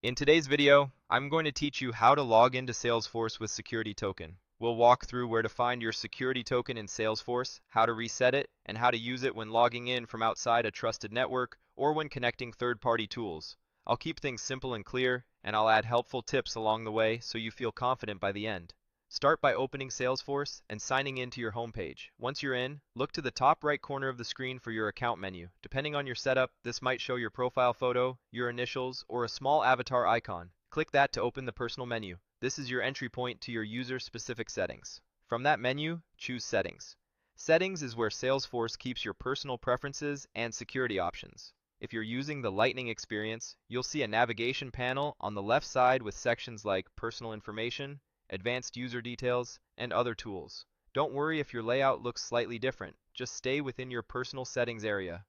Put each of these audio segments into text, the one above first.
In today's video, I'm going to teach you how to log into Salesforce with Security Token. We'll walk through where to find your security token in Salesforce, how to reset it, and how to use it when logging in from outside a trusted network or when connecting third-party tools. I'll keep things simple and clear, and I'll add helpful tips along the way so you feel confident by the end. Start by opening Salesforce and signing in to your homepage. Once you're in, look to the top right corner of the screen for your account menu. Depending on your setup, this might show your profile photo, your initials, or a small avatar icon. Click that to open the personal menu. This is your entry point to your user-specific settings. From that menu, choose Settings. Settings is where Salesforce keeps your personal preferences and security options. If you're using the Lightning experience, you'll see a navigation panel on the left side with sections like Personal Information, Advanced User Details, and other tools. Don't worry if your layout looks slightly different, just stay within your personal settings area.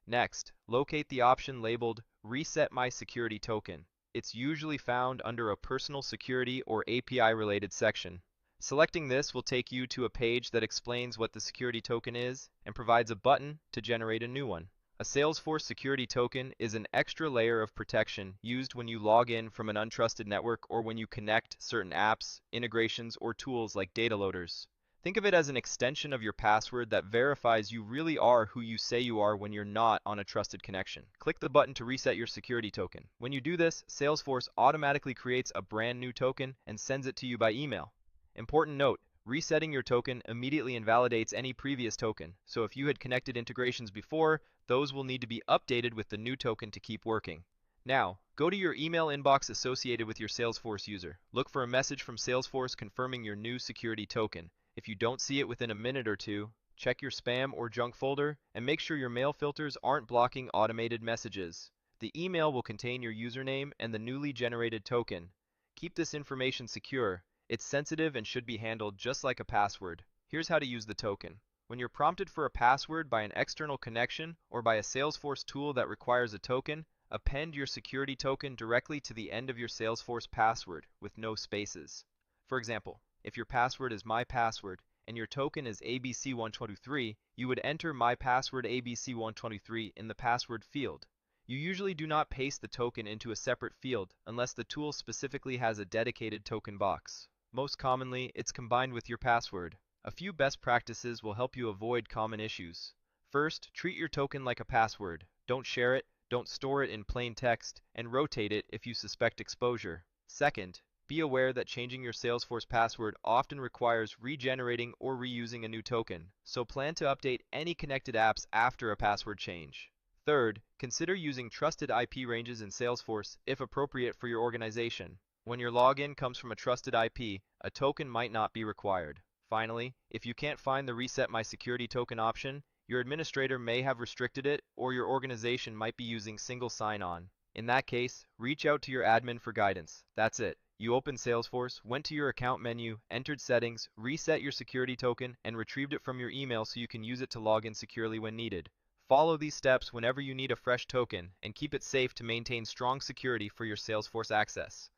Next, locate the option labeled Reset My Security Token. It's usually found under a personal security or API-related section. Selecting this will take you to a page that explains what the security token is and provides a button to generate a new one. A Salesforce security token is an extra layer of protection used when you log in from an untrusted network or when you connect certain apps, integrations, or tools like data loaders. Think of it as an extension of your password that verifies you really are who you say you are when you're not on a trusted connection. Click the button to reset your security token. When you do this, Salesforce automatically creates a brand new token and sends it to you by email. Important note, resetting your token immediately invalidates any previous token, so if you had connected integrations before, those will need to be updated with the new token to keep working. Now, go to your email inbox associated with your Salesforce user. Look for a message from Salesforce confirming your new security token. If you don't see it within a minute or two, check your spam or junk folder and make sure your mail filters aren't blocking automated messages. The email will contain your username and the newly generated token. Keep this information secure. It's sensitive and should be handled just like a password. Here's how to use the token. When you're prompted for a password by an external connection or by a Salesforce tool that requires a token, append your security token directly to the end of your Salesforce password with no spaces. For example, if your password is my password and your token is ABC123, you would enter my password ABC123 in the password field. You usually do not paste the token into a separate field unless the tool specifically has a dedicated token box. Most commonly, it's combined with your password. A few best practices will help you avoid common issues. First, treat your token like a password. Don't share it, don't store it in plain text, and rotate it if you suspect exposure. Second, be aware that changing your Salesforce password often requires regenerating or reusing a new token, so plan to update any connected apps after a password change. Third, consider using trusted IP ranges in Salesforce if appropriate for your organization. When your login comes from a trusted IP, a token might not be required. Finally, if you can't find the Reset My Security Token option, your administrator may have restricted it or your organization might be using single sign-on. In that case, reach out to your admin for guidance. That's it. You opened Salesforce, went to your account menu, entered settings, reset your security token, and retrieved it from your email so you can use it to log in securely when needed. Follow these steps whenever you need a fresh token and keep it safe to maintain strong security for your Salesforce access.